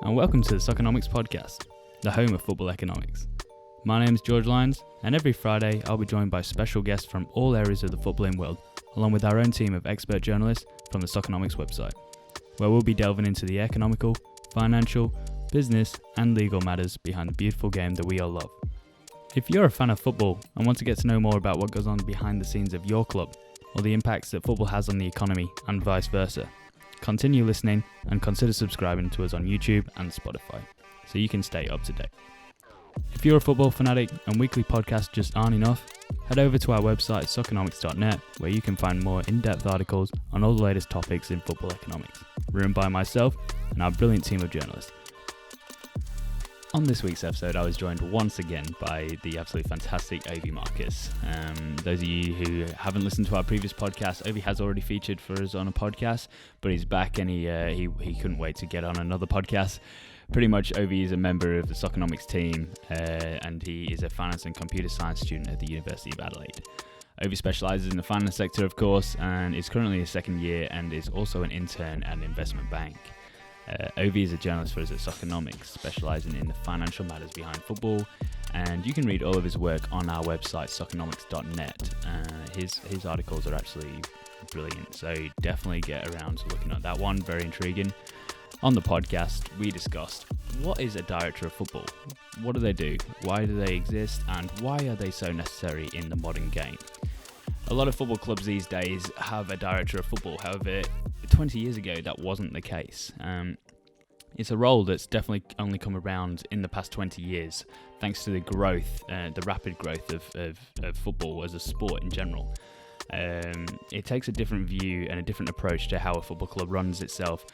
and welcome to the Soccernomics Podcast, the home of football economics. My name is George Lyons, and every Friday I'll be joined by special guests from all areas of the footballing world, along with our own team of expert journalists from the Soccernomics website, where we'll be delving into the economical, financial, business and legal matters behind the beautiful game that we all love. If you're a fan of football and want to get to know more about what goes on behind the scenes of your club, or the impacts that football has on the economy and vice versa, continue listening and consider subscribing to us on YouTube and Spotify so you can stay up to date. If you're a football fanatic and weekly podcasts just aren't enough, head over to our website soccernomics.net where you can find more in-depth articles on all the latest topics in football economics, written by myself and our brilliant team of journalists. On this week's episode, I was joined once again by the absolutely fantastic Ovi Marcus. Those of you who haven't listened to our previous podcast, Ovi has already featured for us on a podcast, but he's back and he couldn't wait to get on another podcast. Pretty much, Ovi is a member of the Soccernomics team, and he is a finance and computer science student at the University of Adelaide. Ovi specialises in the finance sector, of course, and is currently in second year and is also an intern at an investment bank. Ovi is a journalist for us at Soccernomics, specialising in the financial matters behind football, and you can read all of his work on our website soccernomics.net. His articles are actually brilliant, so definitely get around to looking at that one, very intriguing. On the podcast, we discussed what is a director of football, what do they do, why do they exist, and why are they so necessary in the modern game. A lot of football clubs these days have a director of football, however, 20 years ago that wasn't the case. It's a role that's definitely only come around in the past 20 years, thanks to the growth, the rapid growth of football as a sport in general. It takes a different view and a different approach to how a football club runs itself,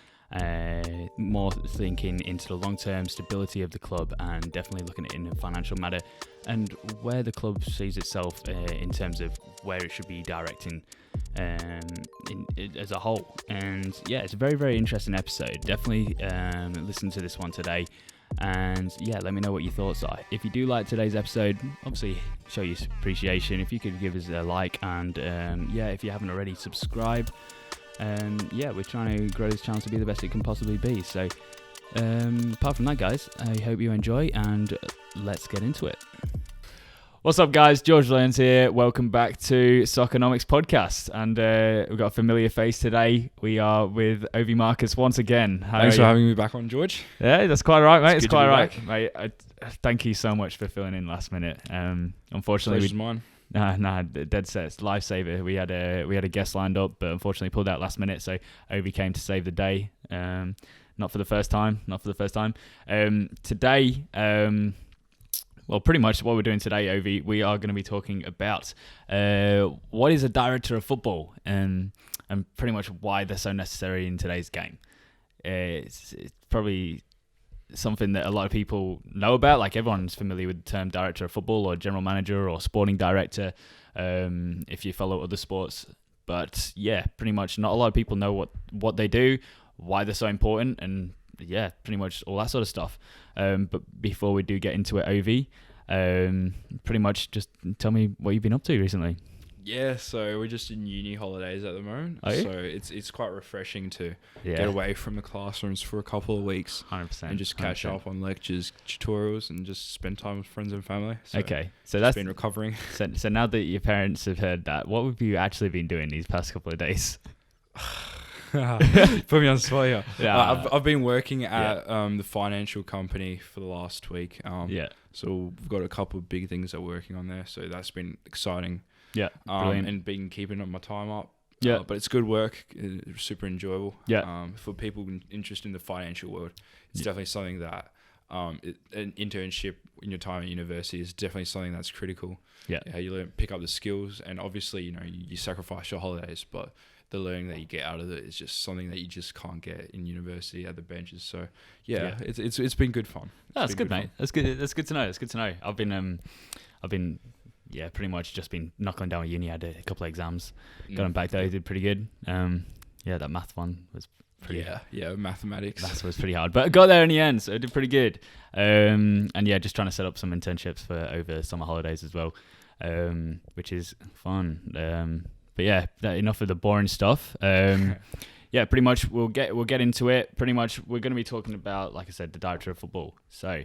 more thinking into the long-term stability of the club and definitely looking at it in a financial matter and where the club sees itself in terms of where it should be directing as a whole. And yeah, it's a very, very interesting episode. Definitely listen to this one today, and yeah, let me know what your thoughts are. If you do like today's episode, obviously show your appreciation. If you could give us a like, and if you haven't already, subscribe. We're trying to grow this channel to be the best it can possibly be. So apart from that, guys, I hope you enjoy, and let's get into it. What's up, guys? George Lyons here. Welcome back to Soccernomics Podcast, and we've got a familiar face today. We are with Ovi Marcus once again. Thanks for having me back on, George. Yeah, that's quite right, mate. It's quite right, back. mate. Thank you so much for filling in last minute. Unfortunately, Pleasure's mine. Nah, dead set. It's lifesaver. We had a guest lined up, but unfortunately pulled out last minute. So Ovi came to save the day. Not for the first time. Today, pretty much what we're doing today, Ovi, we are going to be talking about what is a director of football, and pretty much why they're so necessary in today's game. It's probably something that a lot of people know about. Like, everyone's familiar with the term director of football or general manager or sporting director if you follow other sports. But yeah, pretty much not a lot of people know what they do, why they're so important, and yeah, pretty much all that sort of stuff. But before we do get into it, Ovi, pretty much just tell me what you've been up to recently. Yeah, so we're just in uni holidays at the moment. Are you? So it's quite refreshing to Yeah. get away from the classrooms for a couple of weeks 100%. and just catch 100%. up on lectures, tutorials, and just spend time with friends and family. So Okay, so it's that's been recovering. so now that your parents have heard that, what have you actually been doing these past couple of days? Put me on the spot here. Yeah. I've been working at the financial company for the last week. So we've got a couple of big things that we're working on there. So that's been exciting. Yeah, brilliant. And been keeping my time up. Yeah. But it's good work. It's super enjoyable. Yeah. For people interested in the financial world, it's definitely something that an internship in your time at university is definitely something that's critical. Yeah. How you pick up the skills, and obviously, you sacrifice your holidays, but the learning that you get out of it is just something that you just can't get in university at the benches. So it's been good fun. That's good, mate. That's good. That's good to know. That's good to know. I've been pretty much just been knuckling down with uni. I had a couple of exams. Got them back though. Did pretty good. That math one was pretty. Yeah, mathematics. That was pretty hard, but I got there in the end, so I did pretty good. Just trying to set up some internships for over summer holidays as well, which is fun. But yeah, enough of the boring stuff. yeah, pretty much we'll get into it. Pretty much we're going to be talking about, like I said, the director of football. So,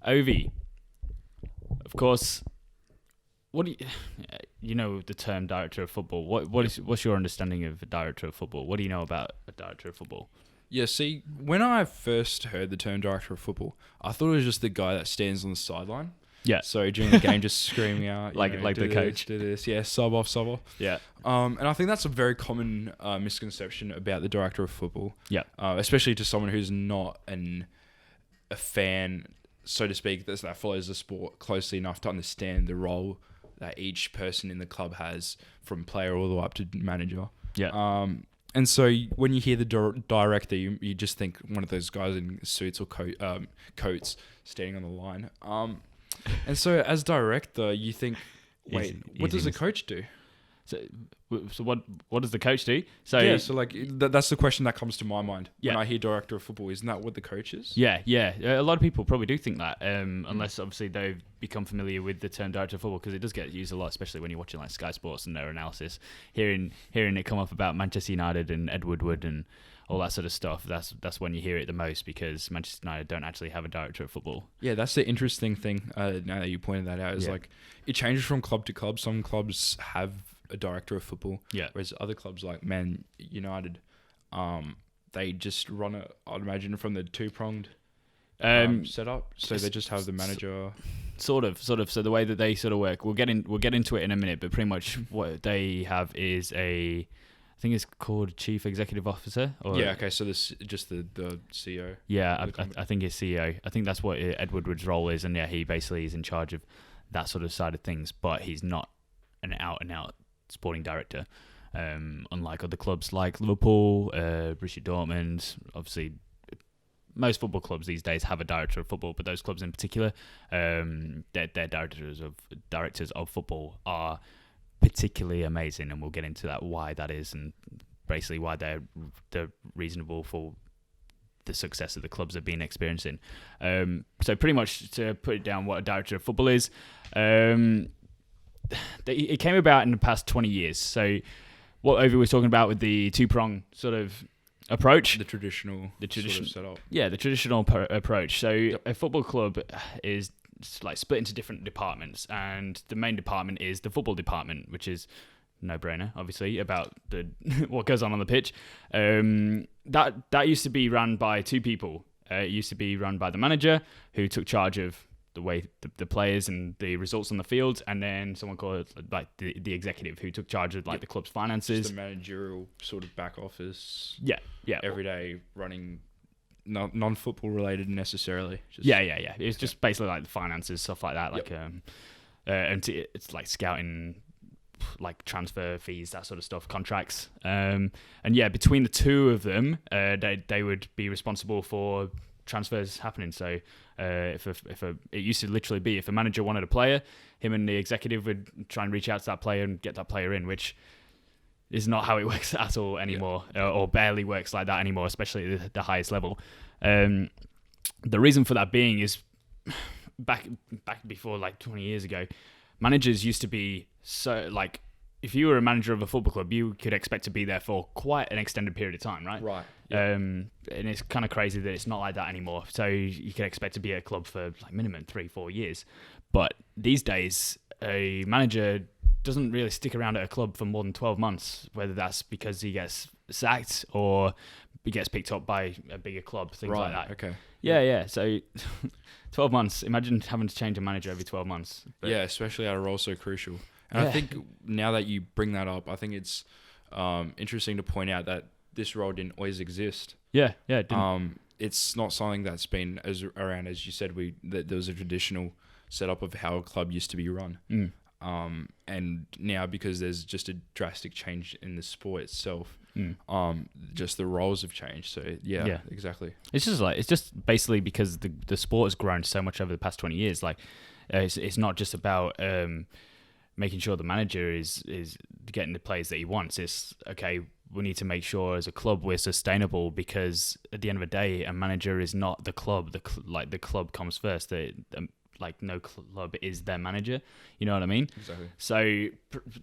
Ovi, of course, what do you know the term director of football? What's your understanding of a director of football? What do you know about a director of football? Yeah, see, when I first heard the term director of football, I thought it was just the guy that stands on the sideline. Yeah. So during the game, just screaming out, like the coach. Do this, yeah, sub off. Yeah. And I think that's a very common misconception about the director of football. Yeah. Especially to someone who's not a fan, so to speak, that follows the sport closely enough to understand the role that each person in the club has, from player all the way up to manager. Yeah. And so when you hear the director, you just think one of those guys in suits or coats standing on the line. And so as director, you think, wait, what does the coach do? So what does the coach do? So yeah, so like that's the question that comes to my mind when Yeah. I hear director of football. Isn't that what the coach is? Yeah. A lot of people probably do think that, unless obviously they've become familiar with the term director of football, because it does get used a lot, especially when you're watching like Sky Sports and their analysis. Hearing it come up about Manchester United and Ed Woodward and all that sort of stuff. That's when you hear it the most, because Manchester United don't actually have a director of football. Yeah, that's the interesting thing. Now that you pointed that out, is like it changes from club to club. Some clubs have a director of football, whereas other clubs like Man United, they just run it, I'd imagine, from the two-pronged setup. So they just have the manager. Sort of. So the way that they sort of work, we'll get into it in a minute. But pretty much what they have is I think it's called Chief Executive Officer. Okay. So this just the CEO. Yeah, I think it's CEO. I think that's what Ed Woodward's role is, and he basically is in charge of that sort of side of things. But he's not an out sporting director, unlike other clubs like Liverpool, Borussia Dortmund. Obviously, most football clubs these days have a director of football, but those clubs in particular, their directors of football are particularly amazing, and we'll get into that, why that is, and basically why they're reasonable for the success that the clubs have been experiencing. So pretty much to put it down, what a director of football is, it came about in the past 20 years. So what Ovi was talking about with the two-prong sort of approach, the traditional sort of setup. Yeah, the traditional approach. So a football club is like split into different departments, and the main department is the football department, which is no-brainer, obviously, about the what goes on the pitch. That used to be run by two people. It used to be run by the manager, who took charge of the way the players and the results on the field, and then someone called like the executive, who took charge of like the club's finances. Just the managerial sort of back office. Yeah. Every day running. Non-football related necessarily. It's just basically like the finances, stuff like that. Like, and it's like scouting, like transfer fees, that sort of stuff, contracts. And between the two of them, they would be responsible for transfers happening. So, it used to literally be, if a manager wanted a player, him and the executive would try and reach out to that player and get that player in, which is not how it works at all anymore, or barely works like that anymore, especially at the highest level. The reason for that being is back before like 20 years ago, managers used to be so like, if you were a manager of a football club, you could expect to be there for quite an extended period of time, right? Right. Yeah. And it's kind of crazy that it's not like that anymore. So you can expect to be at a club for like minimum 3-4 years. But these days, a manager doesn't really stick around at a club for more than 12 months, whether that's because he gets sacked or he gets picked up by a bigger club, things like that. Okay. Yeah. So 12 months. Imagine having to change a manager every 12 months. But especially at a role so crucial. And I think now that you bring that up, I think it's interesting to point out that this role didn't always exist. Yeah. It didn't. It's not something that's been around, as you said, that there was a traditional setup of how a club used to be run. And now, because there's just a drastic change in the sport itself, just the roles have changed. So yeah, exactly. It's just basically because the sport has grown so much over the past 20 years. Like, it's not just about making sure the manager is getting the players that he wants. It's okay, we need to make sure as a club we're sustainable, because at the end of the day, a manager is not the club. The club comes first. Like, no club is their manager. You know what I mean? Exactly. So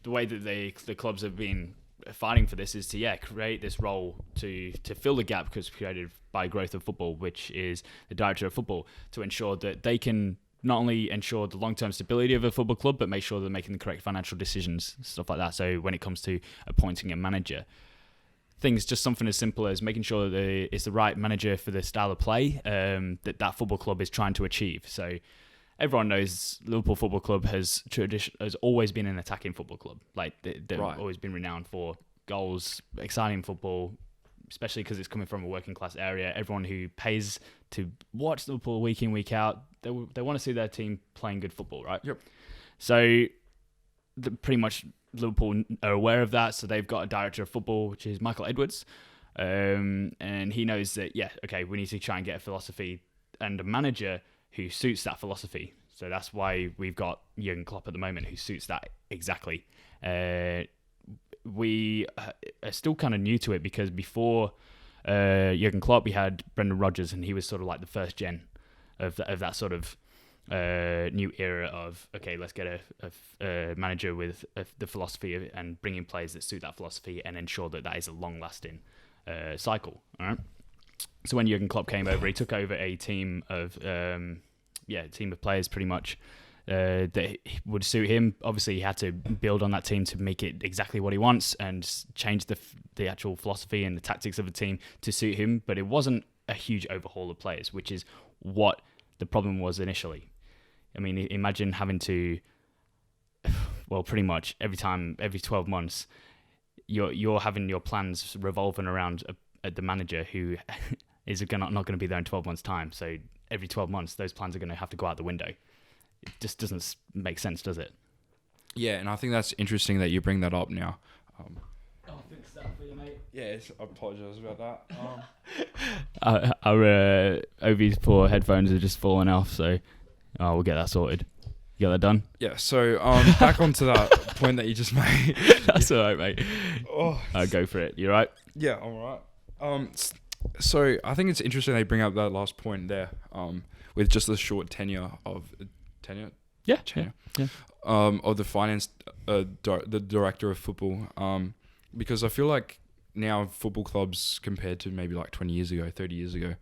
the way that the clubs have been fighting for this is to create this role to fill the gap because created by Growth of Football, which is the director of football, to ensure that they can not only ensure the long-term stability of a football club, but make sure they're making the correct financial decisions, stuff like that. So when it comes to appointing a manager, things just something as simple as making sure that it's the right manager for the style of play that football club is trying to achieve. So everyone knows Liverpool Football Club has always been an attacking football club. Like they've always been renowned for goals, exciting football, especially because it's coming from a working class area. Everyone who pays to watch Liverpool week in, week out, they want to see their team playing good football, right? Yep. So pretty much Liverpool are aware of that. So they've got a director of football, which is Michael Edwards. And he knows that, we need to try and get a philosophy and a manager who suits that philosophy. So that's why we've got Jurgen Klopp at the moment, who suits that exactly. We are still kind of new to it because before Jurgen Klopp, we had Brendan Rodgers, and he was sort of like the first gen of that sort of new era of, let's get a manager with the philosophy and bring in players that suit that philosophy and ensure that is a long-lasting cycle. All right. So when Jurgen Klopp came over, he took over a team of players pretty much that would suit him. Obviously, he had to build on that team to make it exactly what he wants and change the actual philosophy and the tactics of the team to suit him. But it wasn't a huge overhaul of players, which is what the problem was initially. I mean, imagine having to, pretty much every 12 months, you're having your plans revolving around the manager who is not going to be there in 12 months' time. So every 12 months, those plans are going to have to go out the window. It just doesn't make sense, does it? Yeah, and I think that's interesting that you bring that up now. I'll fix that for you, mate. Yes, I apologise about that. Our Ovi's poor headphones are just falling off, so we'll get that sorted. You got that done? Yeah, so back onto that point that you just made. That's all right, mate. Go for it. You all right? Yeah, I'm all right. So I think it's interesting they bring up that last point there with just the short tenure. Yeah. Of the finance, the director of football. Because I feel like now football clubs compared to maybe like 20 years ago, 30 years ago,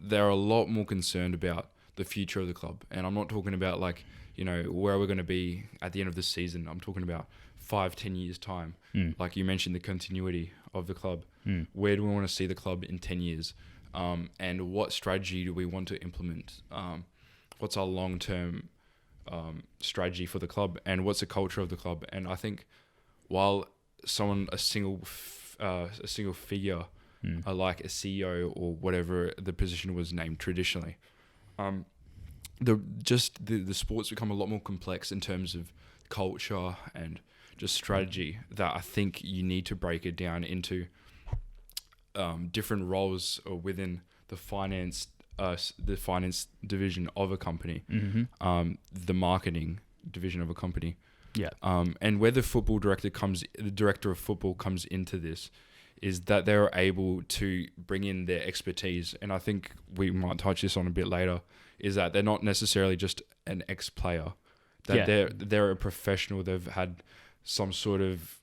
they're a lot more concerned about the future of the club. And I'm not talking about like, where we're going to be at the end of the season. I'm talking about 5-10 years time. Like you mentioned, the continuity of the club. Where do we want to see the club in 10 years? And what strategy do we want to implement? What's our long-term strategy for the club? And what's the culture of the club? And I think while a single figure, like a CEO or whatever the position was named traditionally, the sports become a lot more complex in terms of culture and just strategy, that I think you need to break it down into different roles within the finance division of a company, the marketing division of a company. Yeah. And where the director of football comes into this is that they're able to bring in their expertise. And I think we might touch this on a bit later, is that they're not necessarily just an ex-player, that they're a professional. They've had some sort of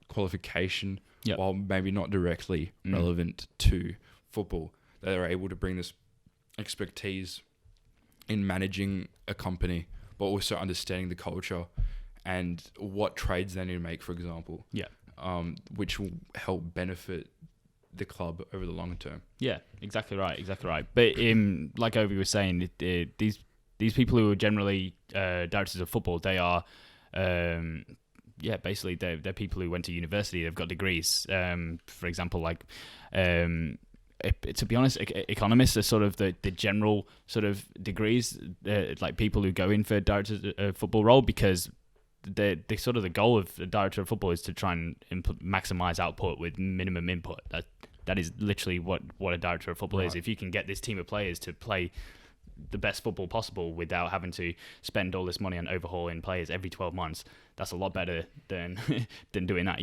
qualification, while maybe not directly relevant to football. They're able to bring this expertise in managing a company, but also understanding the culture and what trades they need to make, for example. Yeah. Which will help benefit the club over the long term. Yeah, exactly right. But like Ovi was saying, these people who are generally directors of football, they are, basically they're people who went to university. They've got degrees. For example, like, to be honest, economists are sort of the general sort of degrees, like people who go in for directors of football role, because the sort of the goal of the director of football is to try and maximize output with minimum input. That is literally what a director of football is. If you can get this team of players to play the best football possible without having to spend all this money on overhauling players every 12 months, that's a lot better than doing that,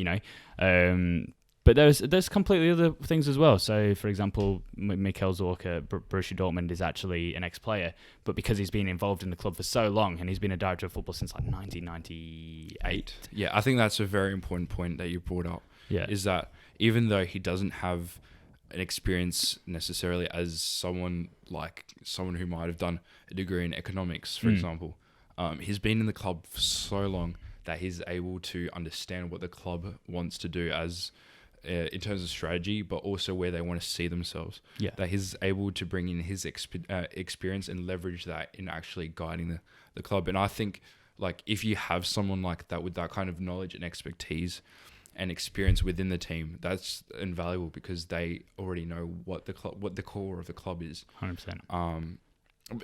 But there's completely other things as well. So, for example, Mikkel Zorc at Borussia Dortmund is actually an ex-player, but because he's been involved in the club for so long, and he's been a director of football since like 1998. Yeah, I think that's a very important point that you brought up. Yeah. Is that even though he doesn't have an experience necessarily as someone who might have done a degree in economics, for example, he's been in the club for so long that he's able to understand what the club wants to do as in terms of strategy, but also where they want to see themselves. Yeah. That he's able to bring in his experience and leverage that in actually guiding the club. And I think like if you have someone like that with that kind of knowledge and expertise and experience within the team, that's invaluable because they already know what the core of the club is. 100%.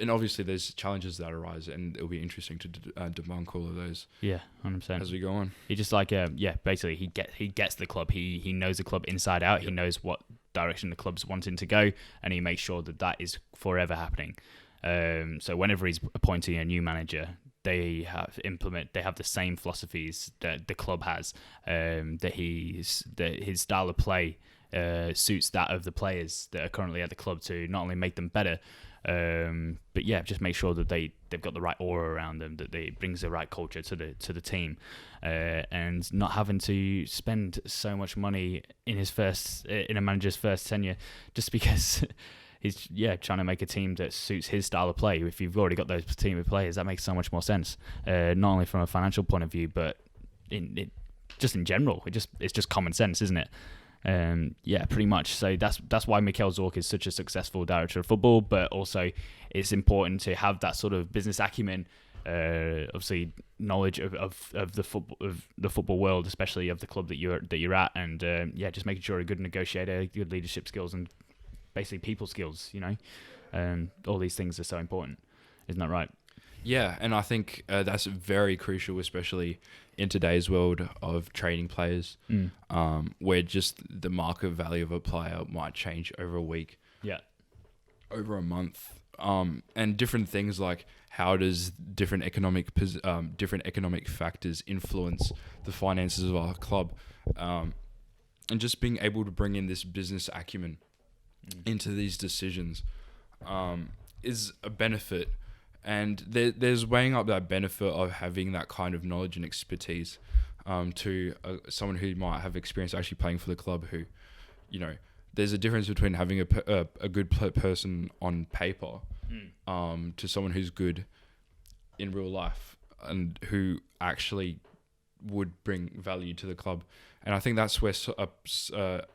And obviously there's challenges that arise, and it'll be interesting to debunk all of those. Yeah, 100%. As we go on. He just basically he gets the club. He knows the club inside out. Yep. He knows what direction the club's wanting to go, and he makes sure that is forever happening. So whenever he's appointing a new manager, they have the same philosophies that the club has. That his style of play suits that of the players that are currently at the club to not only make them better, but yeah, just make sure that they've got the right aura around them, that it brings the right culture to the team, and not having to spend so much money in a manager's first tenure just because he's trying to make a team that suits his style of play. If you've already got those team of players, that makes so much more sense, not only from a financial point of view, but just in general. It's just common sense, isn't it? Pretty much. So that's why Mikkel Zorc is such a successful director of football, but also it's important to have that sort of business acumen, obviously knowledge of the football world, especially of the club that you're at, and just making sure a good negotiator, good leadership skills, and basically people skills. All these things are so important. Isn't that right? Yeah, and I think that's very crucial, especially in today's world of trading players, where just the market value of a player might change over a week, over a month, and different things like how does different economic factors influence the finances of our club, and just being able to bring in this business acumen into these decisions is a benefit. And there's weighing up that benefit of having that kind of knowledge and expertise to someone who might have experience actually playing for the club who, there's a difference between having a good person on paper to someone who's good in real life and who actually would bring value to the club. And I think that's where a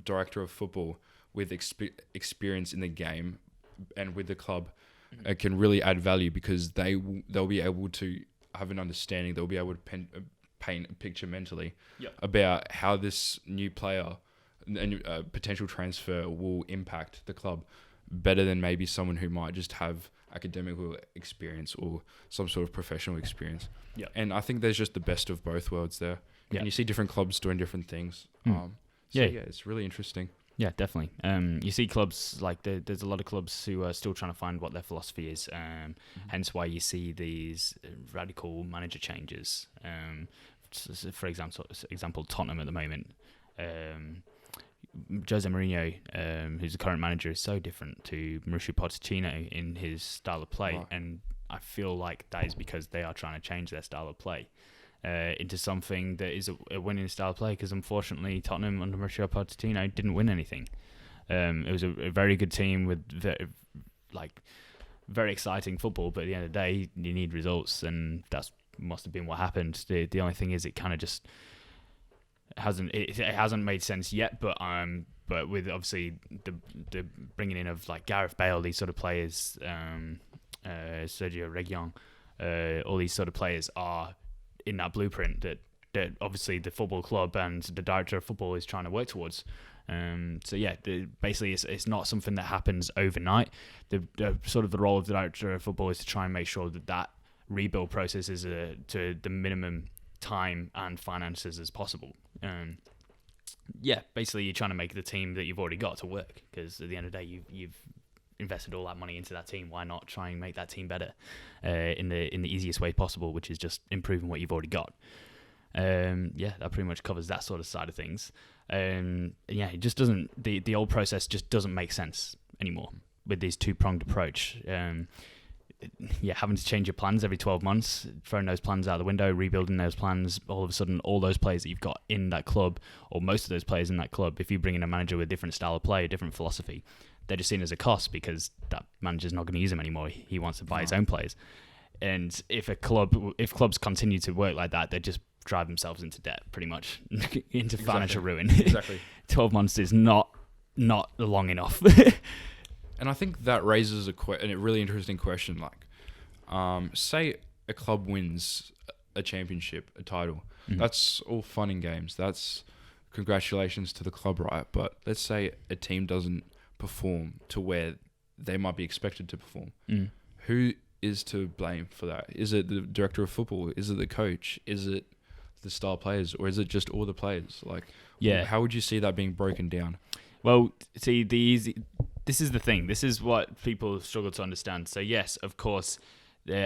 director of football with experience in the game and with the club can really add value, because they'll be able to have an understanding. They'll be able to paint a picture mentally about how this new player and potential transfer will impact the club better than maybe someone who might just have academic experience or some sort of professional experience. Yeah. And I think there's just the best of both worlds there. Yeah. And you see different clubs doing different things. It's really interesting. Yeah, definitely. You see clubs like there's a lot of clubs who are still trying to find what their philosophy is. Hence why you see these radical manager changes. For example, Tottenham at the moment. Jose Mourinho, who's the current manager, is so different to Mauricio Pochettino in his style of play, and I feel like that is because they are trying to change their style of play into something that is a winning style of play, because unfortunately Tottenham under Mauricio Pochettino didn't win anything. It was a very good team with very exciting football, but at the end of the day you need results, and that must have been what happened. The only thing is it kind of just hasn't made sense yet, but with obviously the bringing in of like Gareth Bale, these sort of players, Sergio Reguilon, all these sort of players are in that blueprint that obviously the football club and the director of football is trying to work towards. Basically it's not something that happens overnight. The sort of the role of the director of football is to try and make sure that rebuild process is to the minimum time and finances as possible. Basically you're trying to make the team that you've already got to work, because at the end of the day you've invested all that money into that team. Why not try and make that team better in the easiest way possible, which is just improving what you've already got. That pretty much covers that sort of side of things. It just doesn't, the old process just doesn't make sense anymore with this two-pronged approach. Having to change your plans every 12 months, throwing those plans out the window, rebuilding those plans, all of a sudden all those players that you've got in that club, or most of those players in that club, if you bring in a manager with a different style of play, a different philosophy, they're just seen as a cost because that manager's not going to use them anymore. He wants to buy his own players. And if clubs continue to work like that, they just drive themselves into debt, pretty much, into financial ruin. Exactly. 12 months is not long enough. And I think that raises a really interesting question. Like, say a club wins a championship, a title. Mm-hmm. That's all fun and games. That's congratulations to the club, right? But let's say a team doesn't perform to where they might be expected to perform. Mm. Who is to blame for that? Is it the director of football? Is it the coach? Is it the star players? Or is it just all the players? How would you see that being broken down? Well, see, this is the thing. This is what people struggle to understand. So yes, of course,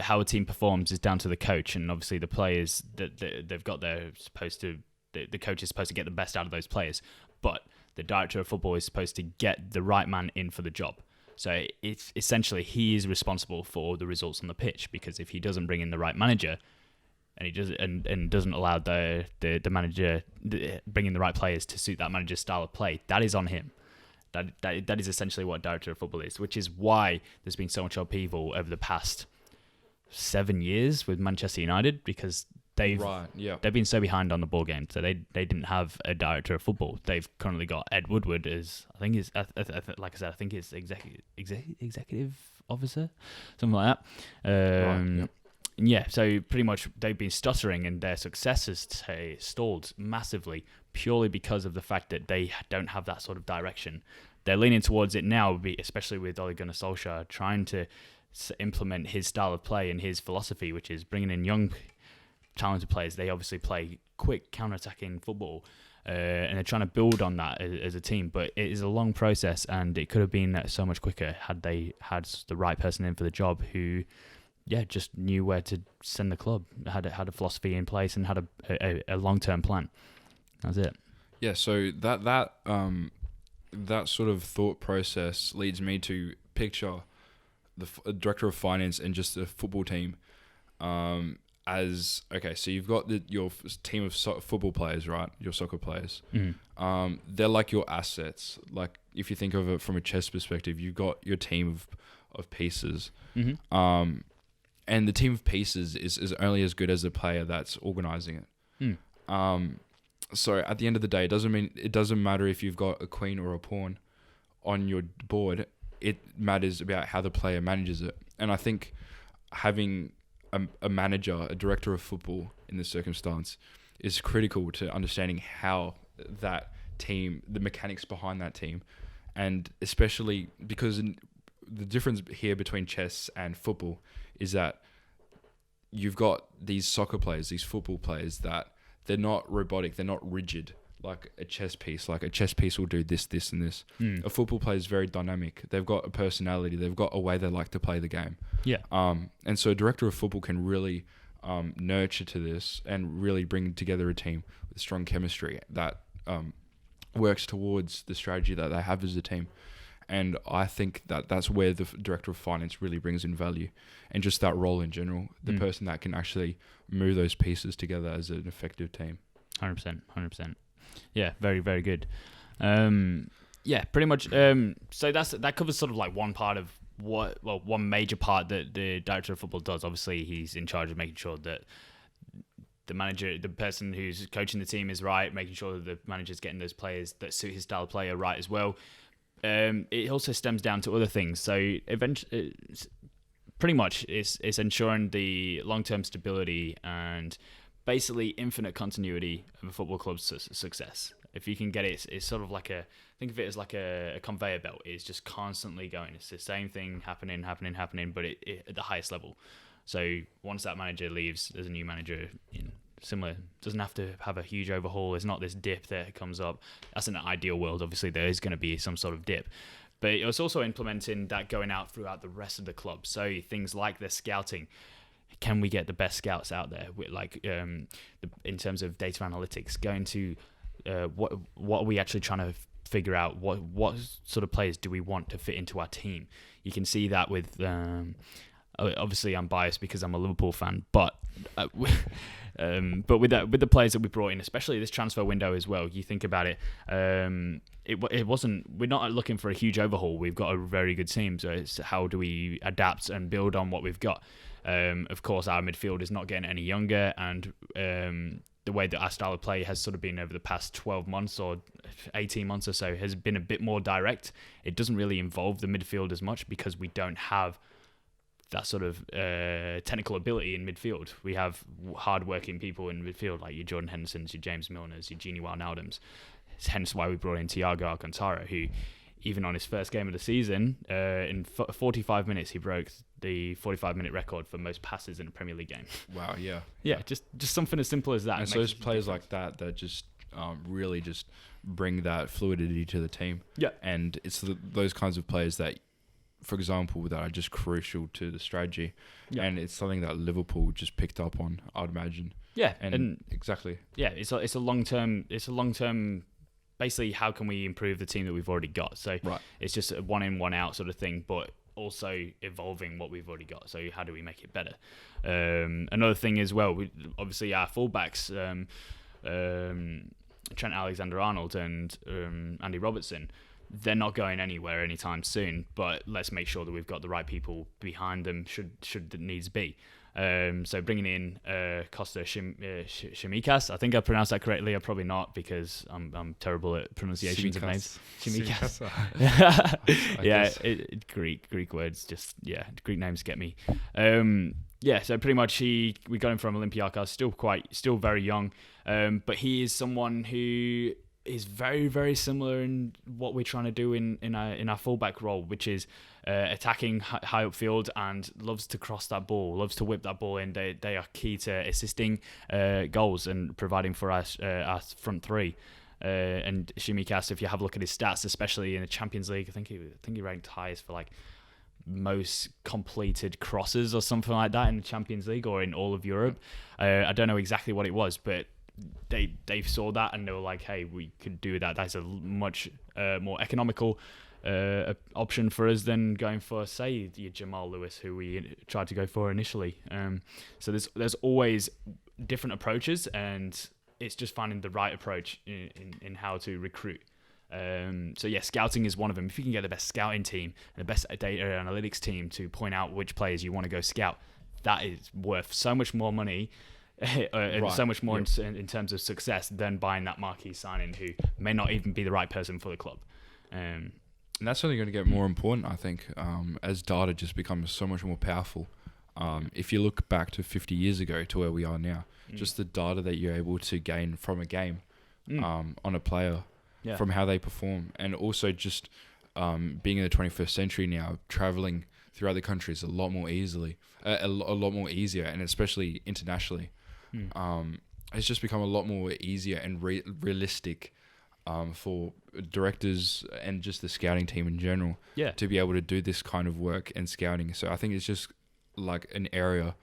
how a team performs is down to the coach, and obviously the players that they've got there the coach is supposed to get the best out of those players. But the director of football is supposed to get the right man in for the job. So it's essentially he is responsible for the results on the pitch, because if he doesn't bring in the right manager, and he does and doesn't allow the manager bringing the right players to suit that manager's style of play, that is on him. That is essentially what director of football is, which is why there's been so much upheaval over the past 7 years with Manchester United, because they've been so behind on the ball game, so they didn't have a director of football. They've currently got Ed Woodward as I think it's executive officer, something like that. So pretty much they've been stuttering, and their success has stalled massively purely because of the fact that they don't have that sort of direction. They're leaning towards it now, especially with Ole Gunnar Solskjaer trying to implement his style of play and his philosophy, which is bringing in young, talented players. They obviously play quick, counter-attacking football, and they're trying to build on that as a team. But it is a long process, and it could have been so much quicker had they had the right person in for the job who just knew where to send the club, had a philosophy in place, and had a long-term plan. That's it. Yeah, so that sort of thought process leads me to picture the director of finance and just the football team as, okay, so you've got your team of football players, right? Your soccer players. Mm-hmm. They're like your assets. Like, if you think of it from a chess perspective, you've got your team of pieces. Mm-hmm. And the team of pieces is only as good as the player that's organizing it. Mm. So at the end of the day, it doesn't matter if you've got a queen or a pawn on your board. It matters about how the player manages it. And I think having a manager, a director of football in this circumstance, is critical to understanding how that team, the mechanics behind that team, and especially because the difference here between chess and football is that you've got these soccer players, these football players, that they're not robotic, they're not rigid like a chess piece. Like a chess piece will do this, this, and this. Mm. A football player is very dynamic. They've got a personality. They've got a way they like to play the game. Yeah. And so a director of football can really nurture to this and really bring together a team with strong chemistry that works towards the strategy that they have as a team. And I think that's where the director of finance really brings in value, and just that role in general, the person that can actually move those pieces together as an effective team. 100%. Yeah, very, very good. Pretty much. So that covers sort of like one part of one major part that the director of football does. Obviously, he's in charge of making sure that the manager, the person who's coaching the team, is right, making sure that the manager's getting those players that suit his style of play are right as well. It also stems down to other things. So eventually, pretty much, it's ensuring the long-term stability and basically infinite continuity of a football club's success. If you can get it, it's sort of like think of it as like a conveyor belt. It's just constantly going. It's the same thing happening, but it at the highest level. So once that manager leaves, there's a new manager in. Similar, doesn't have to have a huge overhaul. There's not this dip that comes up. That's in an ideal world. Obviously, there is going to be some sort of dip, but it's also implementing that going out throughout the rest of the club. So things like the scouting. can we get the best scouts out there? In terms of data analytics, going to what are we actually trying to figure out? What sort of players do we want to fit into our team? You can see that with obviously I'm biased because I'm a Liverpool fan, but with the players that we brought in, especially this transfer window as well, you think about it. It wasn't. We're not looking for a huge overhaul. We've got a very good team, so it's how do we adapt and build on what we've got. Of course, our midfield is not getting any younger, and the way that our style of play has sort of been over the past 12 months or 18 months or so has been a bit more direct. It doesn't really involve the midfield as much because we don't have that sort of technical ability in midfield. We have hard-working people in midfield like your Jordan Hendersons, your James Milners, your Gini Wijnaldums. Hence why we brought in Thiago Alcantara, who, even on his first game of the season, in 45 minutes, he broke the 45-minute record for most passes in a Premier League game. Wow, yeah. Yeah, just something as simple as that. And so those players like that just really just bring that fluidity to the team. Yeah. And it's those kinds of players that, for example, that are just crucial to the strategy. Yeah. And it's something that Liverpool just picked up on, I'd imagine. Yeah. And exactly. Yeah, it's a long-term basically, how can we improve the team that we've already got? So It's just a one in, one out sort of thing, but also evolving what we've already got. So how do we make it better? Another thing as well, obviously our fullbacks, Trent Alexander-Arnold and Andy Robertson, they're not going anywhere anytime soon, but let's make sure that we've got the right people behind them should the needs be. So bringing in Costa Tsimikas, I think I pronounced that correctly. I'm probably not because I'm terrible at pronunciations of names. Tsimikas. Greek words, Greek names get me. So pretty much we got him from Olympiacos, still very young, but he is someone who is very, very similar in what we're trying to do in our fullback role, which is attacking high upfield and loves to cross that ball, loves to whip that ball in. They are key to assisting goals and providing for our front three. And Tsimikas, if you have a look at his stats, especially in the Champions League, I think he ranked highest for like most completed crosses or something like that in the Champions League or in all of Europe. I don't know exactly what it was, but they saw that and they were like, hey, we could do that. That's a much more economical option for us than going for, say, your Jamal Lewis, who we tried to go for initially. So there's always different approaches, and it's just finding the right approach in how to recruit. Scouting is one of them. If you can get the best scouting team and the best data analytics team to point out which players you want to go scout, that is worth so much more money and so much more in terms of success than buying that marquee signing who may not even be the right person for the club. And that's only going to get more important, I think, as data just becomes so much more powerful. If you look back to 50 years ago to where we are now, just the data that you're able to gain from a game on a player, from how they perform, and also just being in the 21st century now, traveling throughout the country is a lot more easier, and especially internationally. It's just become a lot more easier and realistic for directors and just the scouting team in general to be able to do this kind of work and scouting. So I think it's just like an area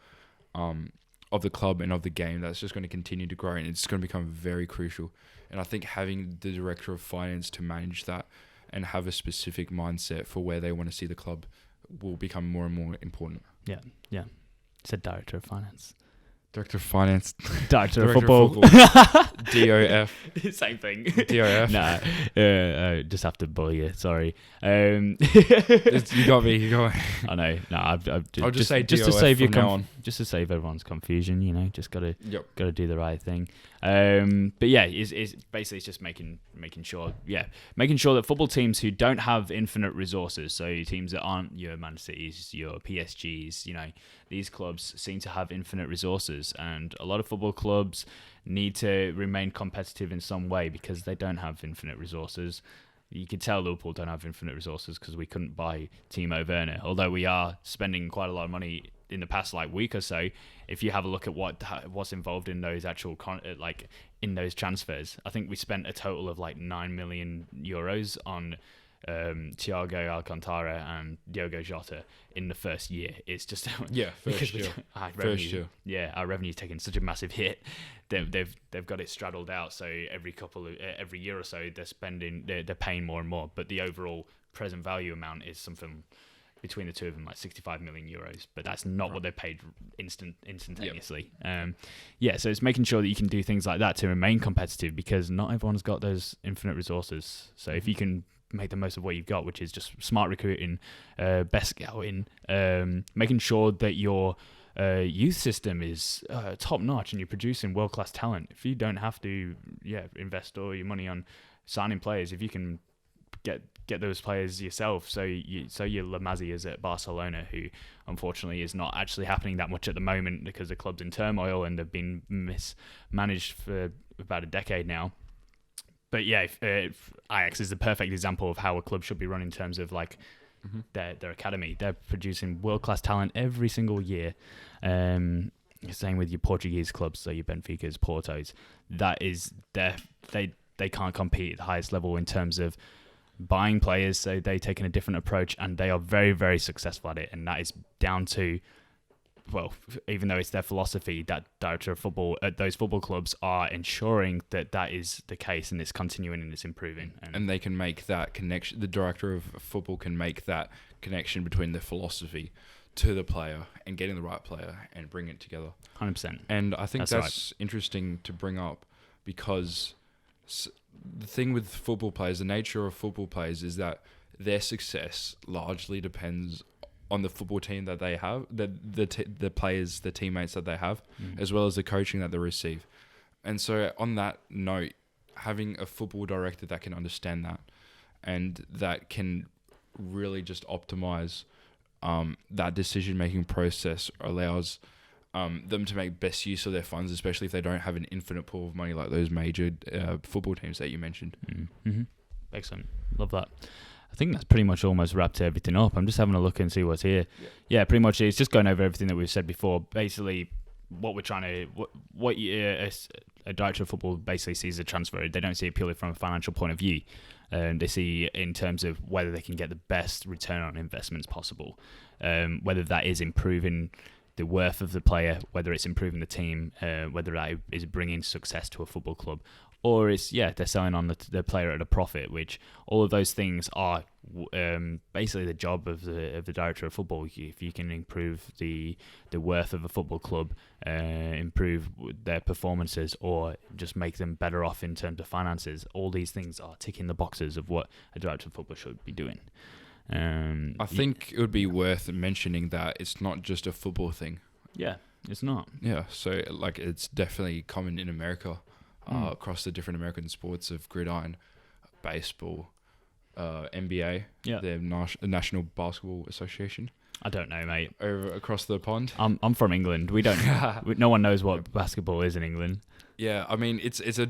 of the club and of the game that's just going to continue to grow, and it's going to become very crucial. And I think having the director of finance to manage that and have a specific mindset for where they want to see the club will become more and more important. Yeah. It said director of finance. Director of Finance. Director of Football. DOF. Same thing. DOF. Nah, just have to bully you. Sorry. You got me. I know. No, I'll just say just DOF to save from now on. Just to save everyone's confusion, just gotta do the right thing. But yeah, it's basically just making sure that football teams who don't have infinite resources, so teams that aren't your Man Cities, your PSGs, these clubs seem to have infinite resources, and a lot of football clubs need to remain competitive in some way because they don't have infinite resources. You could tell Liverpool don't have infinite resources because we couldn't buy Timo Werner, although we are spending quite a lot of money in the past week or so. If you have a look at what's involved in those actual in those transfers, I think we spent a total of 9 million euros on Thiago Alcantara and Diogo Jota in the first year. It's just first year. Yeah, our revenue's taken such a massive hit. They've got it straddled out. So every year or so they're paying more and more. But the overall present value amount is something between the two of them, like 65 million euros, but that's not what they're paid instantaneously. So it's making sure that you can do things like that to remain competitive, because not everyone's got those infinite resources. So if you can make the most of what you've got, which is just smart recruiting, best scouting, making sure that your youth system is top notch and you're producing world-class talent. If you don't have to invest all your money on signing players, if you can get those players yourself. So your La Masia is at Barcelona, who unfortunately is not actually happening that much at the moment because the club's in turmoil and they've been mismanaged for about a decade now. But if Ajax is the perfect example of how a club should be run in terms of like their academy. They're producing world-class talent every single year. Same with your Portuguese clubs, so your Benficas, Portos. That is they can't compete at the highest level in terms of buying players, so they've taken a different approach and they are very, very successful at it. And that is down to, well, even though it's their philosophy, that director of football at those football clubs are ensuring that is the case and it's continuing and it's improving. And they can make that connection. The director of football can make that connection between the philosophy to the player and getting the right player and bring it together. 100%. And I think that's interesting to bring up, because the thing with football players, the nature of football players, is that their success largely depends on the football team that they have, the players, the teammates that they have, as well as the coaching that they receive. And so on that note, having a football director that can understand that and that can really just optimize that decision-making process allows them to make best use of their funds, especially if they don't have an infinite pool of money like those major football teams that you mentioned. Mm-hmm. Excellent. Love that. I think that's pretty much almost wrapped everything up. I'm just having a look and see what's here. Yeah, pretty much it's just going over everything that we've said before. Basically, what we're trying to... What a director of football basically sees a transfer. They don't see it purely from a financial point of view. They see in terms of whether they can get the best return on investments possible. Whether that is improving the worth of the player, whether it's improving the team, whether that is bringing success to a football club, or it's they're selling on the player at a profit. Which all of those things are basically the job of the director of football. If you can improve the worth of a football club, improve their performances, or just make them better off in terms of finances, all these things are ticking the boxes of what a director of football should be doing. I think it would be worth mentioning that it's not just a football thing. Yeah, it's not. Yeah, so like it's definitely common in America, across the different American sports of gridiron, baseball, NBA, the National Basketball Association. I don't know, mate. Over across the pond. I'm from England. We don't. No one knows what basketball is in England. Yeah, I mean it's a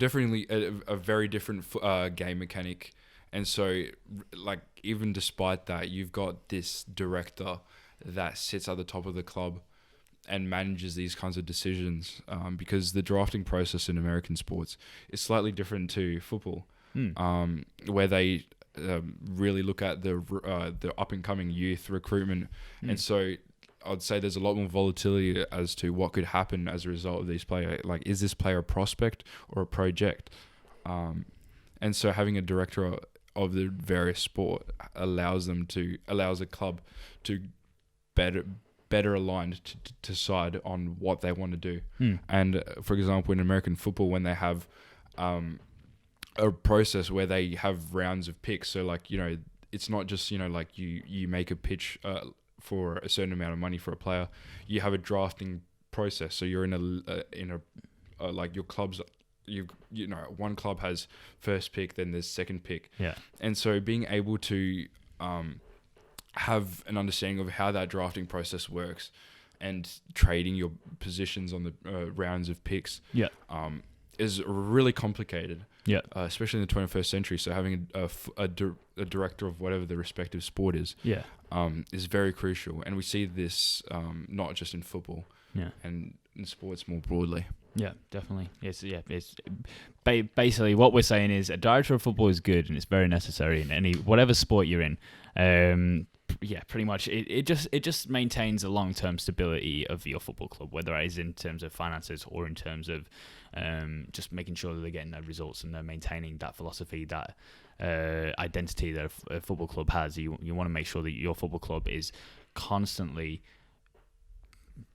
very different game mechanic. And so, like, even despite that, you've got this director that sits at the top of the club and manages these kinds of decisions, because the drafting process in American sports is slightly different to football, where they really look at the up-and-coming youth recruitment. And so I'd say there's a lot more volatility as to what could happen as a result of these players. Like, is this player a prospect or a project? And so having a director of the various sport allows a club to better aligned to decide on what they want to do. And for example, in American football, when they have a process where they have rounds of picks, so like, it's not just, like you make a pitch for a certain amount of money for a player. You have a drafting process, so you're in a like your club's, one club has first pick, then there's second pick. Yeah. And so being able to have an understanding of how that drafting process works and trading your positions on the rounds of picks is really complicated. Yeah. Especially in the 21st century. So having a director of whatever the respective sport is very crucial. And we see this not just in football and in sports more broadly. Yeah, definitely. It's basically what we're saying is a director of football is good and it's very necessary in whatever sport you're in. Pretty much. It just maintains a long-term stability of your football club, whether it is in terms of finances or in terms of just making sure that they're getting their results and they're maintaining that philosophy, that identity that a football club has. You want to make sure that your football club is constantly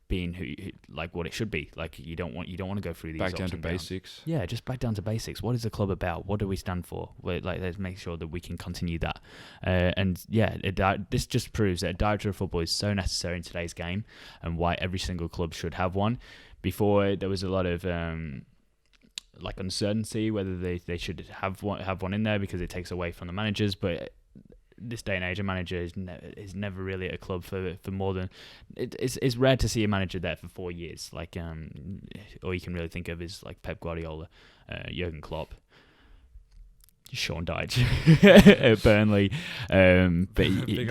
being like what it should be. Like you don't want to go through these back down to basics. Yeah, just back down to basics. What is the club about? What do we stand for? Let's make sure that we can continue that. This just proves that a director of football is so necessary in today's game, and why every single club should have one. Before there was a lot of uncertainty whether they should have one in there because it takes away from the managers, but this day and age, a manager is never really at a club for more than it's rare to see a manager there for 4 years. Like all you can really think of is like Pep Guardiola, Jurgen Klopp, Sean Dyche at Burnley. Big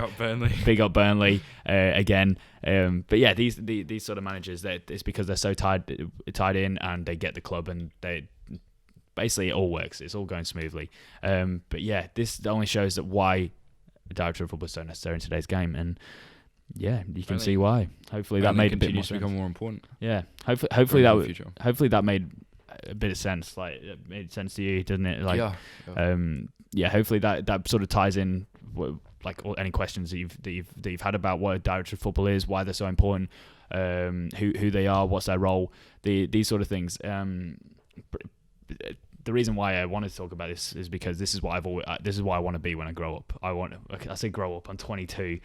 up Burnley again. But yeah, these sort of managers, it's because they're so tied in and they get the club and they. Basically, it all works. It's all going smoothly. But yeah, this only shows that why the director of football is so necessary in today's game, and yeah, you can see why. Hopefully, that made a bit more sense. To become more important. Yeah, hopefully that made a bit of sense. Like, it made sense to you, doesn't it? Like, hopefully that sort of ties in. Like any questions that you've had about what a director of football is, why they're so important, who they are, what's their role, these sort of things. The reason why I wanted to talk about this is because this is what this is what I want to be when I grow up. I say grow up. I'm 22.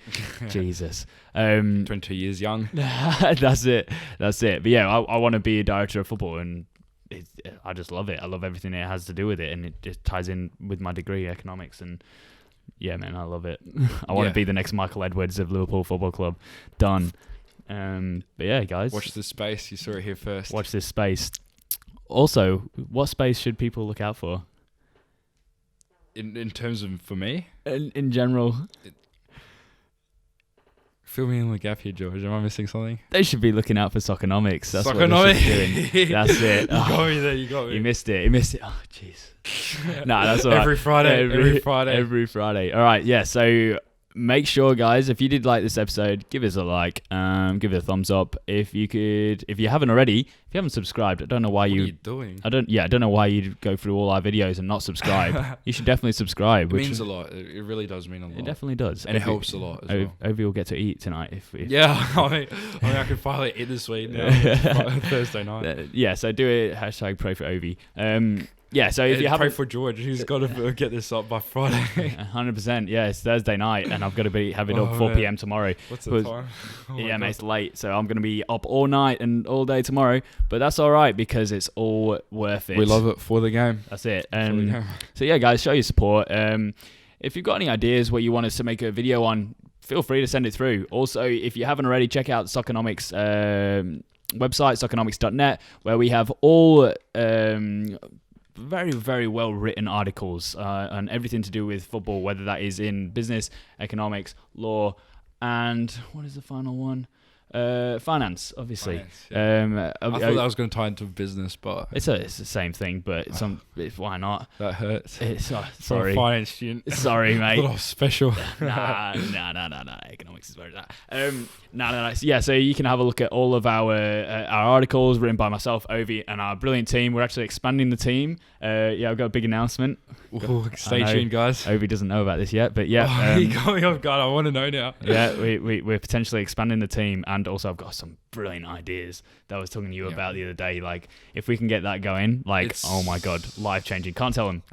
Jesus. 22 years young. That's it. But yeah, I want to be a director of football, and I just love it. I love everything it has to do with it, and it just ties in with my degree, economics, and yeah, man, I love it. I want to be the next Michael Edwards of Liverpool Football Club. Done. But yeah, guys. Watch this space. You saw it here first. Watch this space. Also, what space should people look out for? In terms of, for me? In general. Fill me in the gap here, George. Am I missing something? They should be looking out for Soccernomics. That's what they should be doing. That's it. You got me there. You got me. You missed it. Oh, jeez. Nah, that's all right. Every Friday. Every Friday. All right, yeah. So make sure, guys, if you did like this episode, give us a like, give it a thumbs up. If you haven't already, if you haven't subscribed, I don't know why what are you doing? I don't know why you'd go through all our videos and not subscribe. You should definitely subscribe. It means a lot. It really does mean a lot. It definitely does. And it helps a lot as well. Ovi will get to eat tonight. If yeah, I mean, I can finally eat this week now. Thursday night. So do it. # pray for Ovi. Yeah, so if you haven't... Pray for George. He's got to get this up by Friday. 100%. Yeah, it's Thursday night, and I've got to have it up 4 p.m. tomorrow. What's the time? Yeah, mate, it's late, so I'm going to be up all night and all day tomorrow. But that's all right, because it's all worth it. We love it for the game. That's it. So yeah, guys, show your support. If you've got any ideas what you want us to make a video on, feel free to send it through. Also, if you haven't already, check out Soccernomics website, soccernomics.net, where we have all... very, very well written articles on everything to do with football, whether that is in business, economics, law, and what is the final one? Finance, obviously. I thought that was going to tie into business, but it's the same thing. But why not? That hurts. Sorry, a finance student. Sorry, mate. A little special. Nah. Economics is where it's at. Yeah, so you can have a look at all of our articles written by myself, Ovi, and our brilliant team. We're actually expanding the team. Yeah, I've got a big announcement. Ooh, stay tuned, guys. Ovi doesn't know about this yet, but yeah. You got me off guard. I want to know now. Yeah, we're potentially expanding the team, and also I've got some brilliant ideas that I was talking to you about the other day. Like, if we can get that going, oh my god, life changing. Can't tell them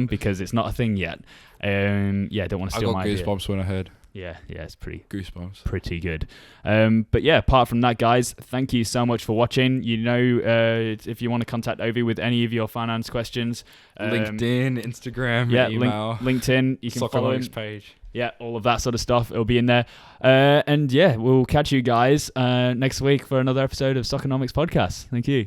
because it's not a thing yet. Don't want to steal my idea. I got goosebumps when I heard. Yeah, it's pretty goosebumps. Pretty good. But yeah, apart from that, guys, thank you so much for watching. If you want to contact Ovi with any of your finance questions, LinkedIn, Instagram, email, LinkedIn, you can follow him. Page. Yeah, all of that sort of stuff. It'll be in there. And yeah, we'll catch you guys next week for another episode of Soccernomics Podcast. Thank you.